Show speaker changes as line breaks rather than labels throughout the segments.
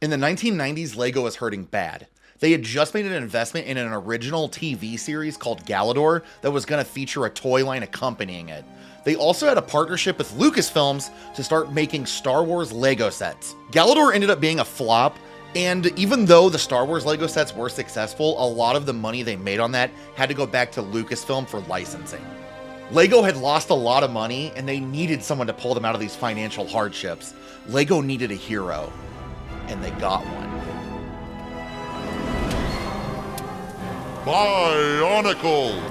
In the 1990s, LEGO was hurting bad. They had just made an investment in an original TV series called Galador that was going to feature a toy line accompanying it. They also had a partnership with Lucasfilms to start making Star Wars LEGO sets. Galador ended up being a flop, and even though the Star Wars LEGO sets were successful, a lot of the money they made on that had to go back to Lucasfilm for licensing. LEGO had lost a lot of money, and they needed someone to pull them out of these financial hardships. LEGO needed a hero, and they got one.
Bionicle!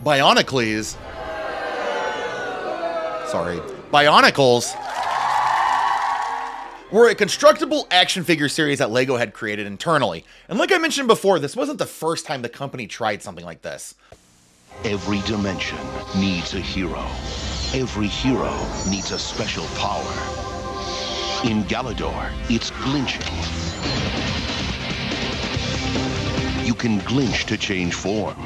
Bionicles were a constructible action figure series that LEGO had created internally. And like I mentioned before, this wasn't the first time the company tried something like this.
Every dimension needs a hero. Every hero needs a special power. In Galador, it's glinching. You can glinch to change form.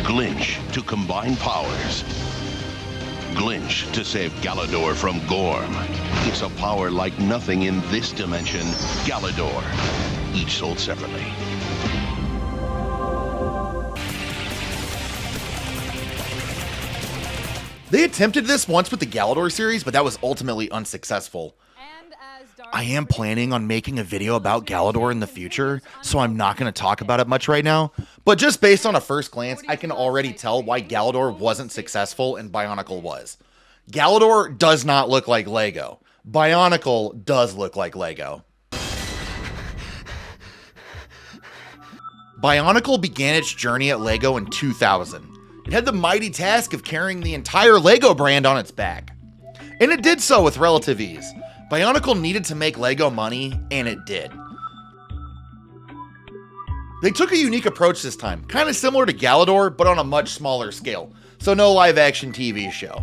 Glinch to combine powers. Glinch to save Galador from Gorm. It's a power like nothing in this dimension. Galador, each sold separately.
They attempted this once with the Galador series, but that was ultimately unsuccessful. I am planning on making a video about Galador in the future, so I'm not going to talk about it much right now. But just based on a first glance, I can already tell why Galador wasn't successful and Bionicle was. Galador does not look like LEGO. Bionicle does look like LEGO. Bionicle began its journey at LEGO in 2000. It had the mighty task of carrying the entire LEGO brand on its back. And it did so with relative ease. Bionicle needed to make LEGO money, and it did. They took a unique approach this time, kind of similar to Galador, but on a much smaller scale, so no live-action TV show.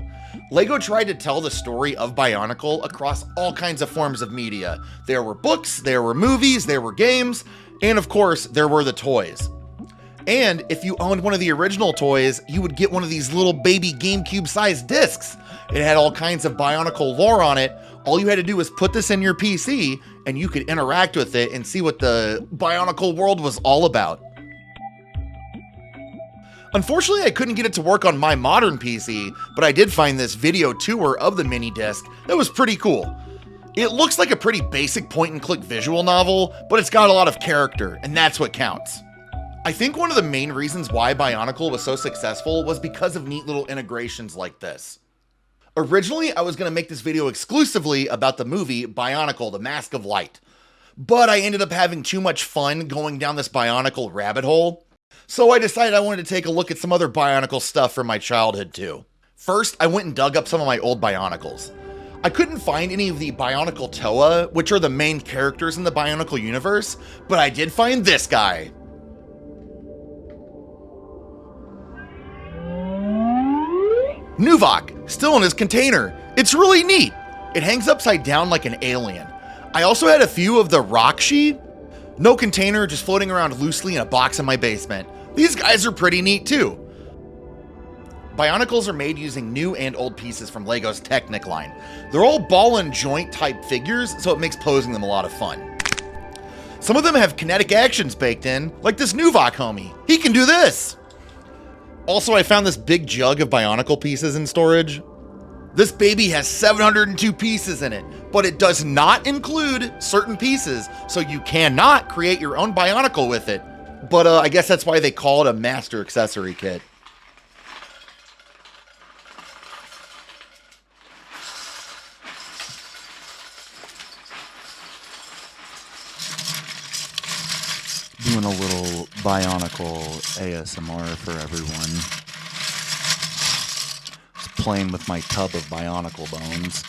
LEGO tried to tell the story of Bionicle across all kinds of forms of media. There were books, there were movies, there were games, and of course, there were the toys. And if you owned one of the original toys, you would get one of these little baby GameCube-sized discs. It had all kinds of Bionicle lore on it. All you had to do was put this in your PC, and you could interact with it and see what the Bionicle world was all about. Unfortunately, I couldn't get it to work on my modern PC, but I did find this video tour of the mini disc that was pretty cool. It looks like a pretty basic point-and-click visual novel, but it's got a lot of character, and that's what counts. I think one of the main reasons why Bionicle was so successful was because of neat little integrations like this. Originally, I was going to make this video exclusively about the movie Bionicle, The Mask of Light, but I ended up having too much fun going down this Bionicle rabbit hole, so I decided I wanted to take a look at some other Bionicle stuff from my childhood too. First, I went and dug up some of my old Bionicles. I couldn't find any of the Bionicle Toa, which are the main characters in the Bionicle universe, but I did find this guy. Nuvok, still in his container. It's really neat. It hangs upside down like an alien. I also had a few of the Rakshi. No container, just floating around loosely in a box in my basement. These guys are pretty neat too. Bionicles are made using new and old pieces from LEGO's Technic line. They're all ball and joint type figures, so it makes posing them a lot of fun. Some of them have kinetic actions baked in, like this Nuvok homie. He can do this. Also, I found this big jug of Bionicle pieces in storage. This baby has 702 pieces in it, but it does not include certain pieces, so you cannot create your own Bionicle with it. But I guess that's why they call it a master accessory kit.
Doing a little Bionicle ASMR for everyone. Just playing with my tub of Bionicle bones.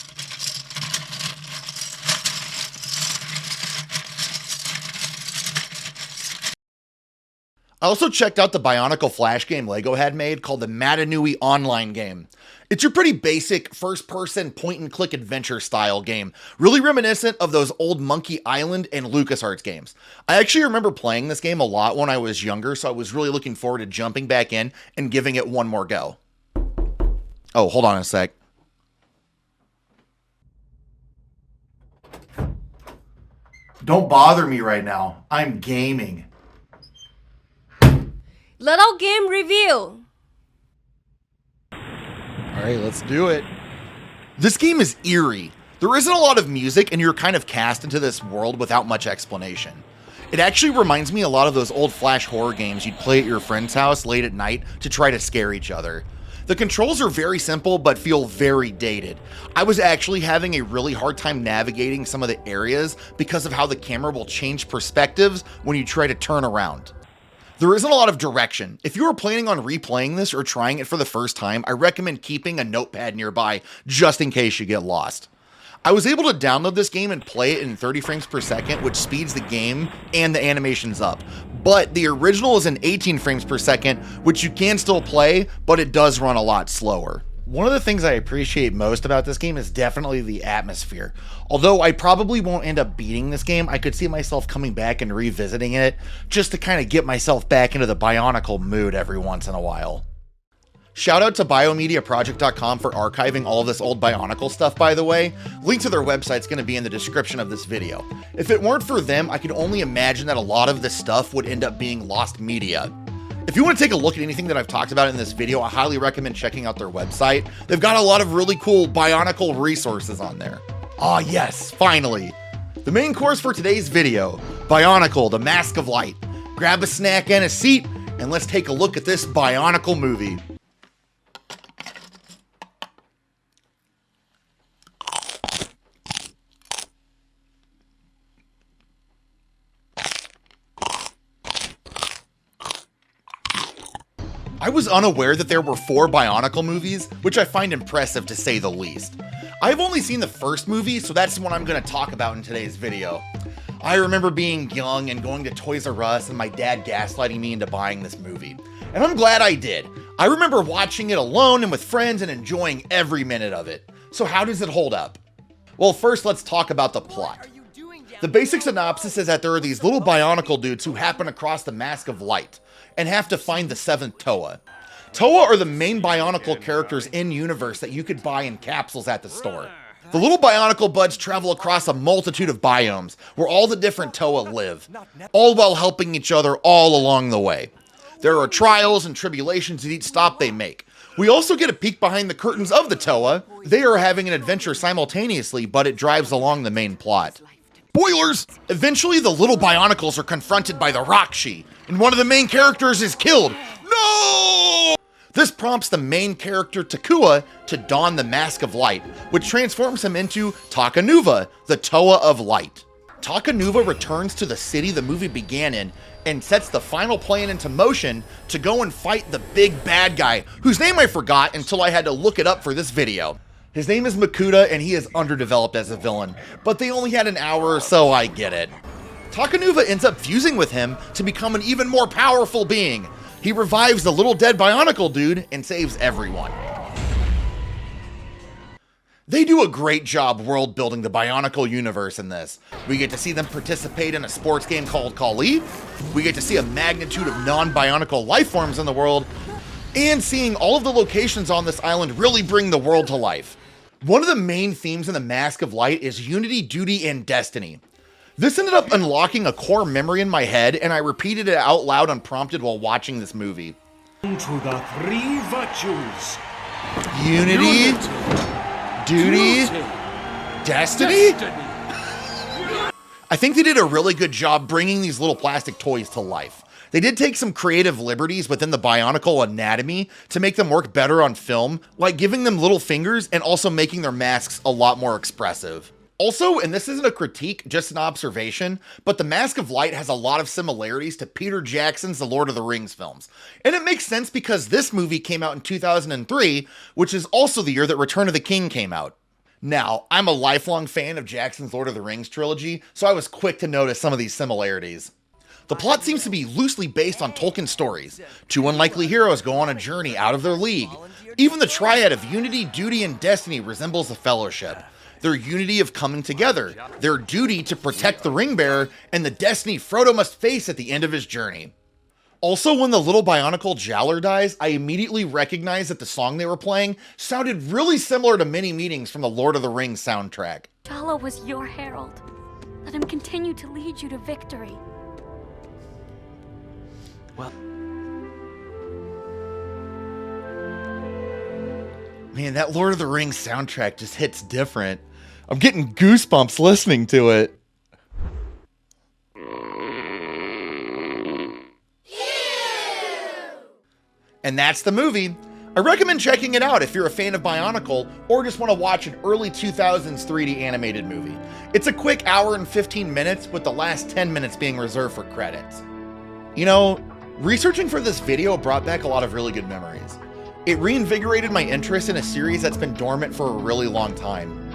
I also checked out the Bionicle Flash game LEGO had made called the Matanui Online game. It's your pretty basic first-person point-and-click adventure style game, really reminiscent of those old Monkey Island and LucasArts games. I actually remember playing this game a lot when I was younger, so I was really looking forward to jumping back in and giving it one more go. Oh, hold on a sec. Don't bother me right now. I'm gaming.
Little game review.
Alright, let's do it.
This game is eerie. There isn't a lot of music, and you're kind of cast into this world without much explanation. It actually reminds me a lot of those old Flash horror games you'd play at your friend's house late at night to try to scare each other. The controls are very simple, but feel very dated. I was actually having a really hard time navigating some of the areas because of how the camera will change perspectives when you try to turn around. There isn't a lot of direction. If you are planning on replaying this or trying it for the first time, I recommend keeping a notepad nearby just in case you get lost. I was able to download this game and play it in 30 frames per second, which speeds the game and the animations up. But the original is in 18 frames per second, which you can still play, but it does run a lot slower. One of the things I appreciate most about this game is definitely the atmosphere. Although I probably won't end up beating this game, I could see myself coming back and revisiting it just to kind of get myself back into the Bionicle mood every once in a while. Shout out to biomediaproject.com for archiving all of this old Bionicle stuff, by the way. Link to their website's going to be in the description of this video. If it weren't for them, I could only imagine that a lot of this stuff would end up being lost media. If you want to take a look at anything that I've talked about in this video, I highly recommend checking out their website. They've got a lot of really cool Bionicle resources on there. Ah yes, finally. The main course for today's video, Bionicle, the Mask of Light. Grab a snack and a seat, and let's take a look at this Bionicle movie. I was unaware that there were 4 Bionicle movies, which I find impressive to say the least. I've only seen the first movie, so that's what I'm going to talk about in today's video. I remember being young and going to Toys R Us and my dad gaslighting me into buying this movie. And I'm glad I did. I remember watching it alone and with friends and enjoying every minute of it. So how does it hold up? Well, first let's talk about the plot. The basic synopsis is that there are these little Bionicle dudes who happen across the Mask of Light and have to find the 7th Toa. Toa are the main Bionicle characters in-universe that you could buy in capsules at the store. The little Bionicle buds travel across a multitude of biomes where all the different Toa live, all while helping each other all along the way. There are trials and tribulations at each stop they make. We also get a peek behind the curtains of the Toa. They are having an adventure simultaneously, but it drives along the main plot. Spoilers! Eventually, the little Bionicles are confronted by the Rakshi, and one of the main characters is killed. No! This prompts the main character, Takua, to don the Mask of Light, which transforms him into Takanuva, the Toa of Light. Takanuva returns to the city the movie began in, and sets the final plan into motion to go and fight the big bad guy, whose name I forgot until I had to look it up for this video. His name is Makuta, and he is underdeveloped as a villain, but they only had an hour, so I get it. Takanuva ends up fusing with him to become an even more powerful being. He revives the little dead Bionicle dude and saves everyone. They do a great job world building the Bionicle universe in this. We get to see them participate in a sports game called Kali. We get to see a magnitude of non-Bionicle life forms in the world, and seeing all of the locations on this island really bring the world to life. One of the main themes in the Mask of Light is unity, duty, and destiny. This ended up unlocking a core memory in my head, and I repeated it out loud unprompted while watching this movie.
To the 3 virtues.
Unity, duty, destiny? I think they did a really good job bringing these little plastic toys to life. They did take some creative liberties within the Bionicle anatomy to make them work better on film, like giving them little fingers and also making their masks a lot more expressive. Also, and this isn't a critique, just an observation, but the Mask of Light has a lot of similarities to Peter Jackson's The Lord of the Rings films. And it makes sense because this movie came out in 2003, which is also the year that Return of the King came out. Now, I'm a lifelong fan of Jackson's Lord of the Rings trilogy, so I was quick to notice some of these similarities. The plot seems to be loosely based on Tolkien's stories. 2 unlikely heroes go on a journey out of their league. Even the triad of unity, duty, and destiny resembles the Fellowship. Their unity of coming together, their duty to protect the ring bearer, and the destiny Frodo must face at the end of his journey. Also, when the little Bionicle Jowler dies, I immediately recognized that the song they were playing sounded really similar to many meetings from the Lord of the Rings soundtrack.
Jala was your herald, Let him continue to lead you to victory.
Man, that Lord of the Rings soundtrack just hits different. I'm getting goosebumps listening to it. And that's the movie. I recommend checking it out if you're a fan of Bionicle or just want to watch an early 2000s 3D animated movie. It's a quick hour and 15 minutes, with the last 10 minutes being reserved for credits. You know, researching for this video brought back a lot of really good memories. It reinvigorated my interest in a series that's been dormant for a really long time.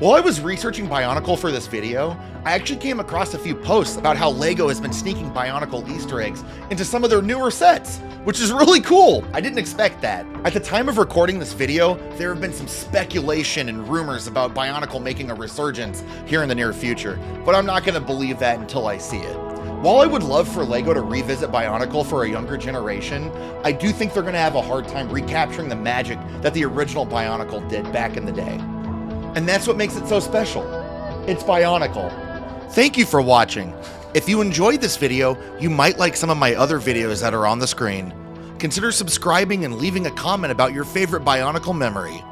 While I was researching Bionicle for this video, I actually came across a few posts about how LEGO has been sneaking Bionicle Easter eggs into some of their newer sets, which is really cool. I didn't expect that. At the time of recording this video, there have been some speculation and rumors about Bionicle making a resurgence here in the near future, but I'm not gonna believe that until I see it. While I would love for LEGO to revisit Bionicle for a younger generation, I do think they're gonna have a hard time recapturing the magic that the original Bionicle did back in the day. And that's what makes it so special. It's Bionicle. Thank you for watching. If you enjoyed this video, you might like some of my other videos that are on the screen. Consider subscribing and leaving a comment about your favorite Bionicle memory.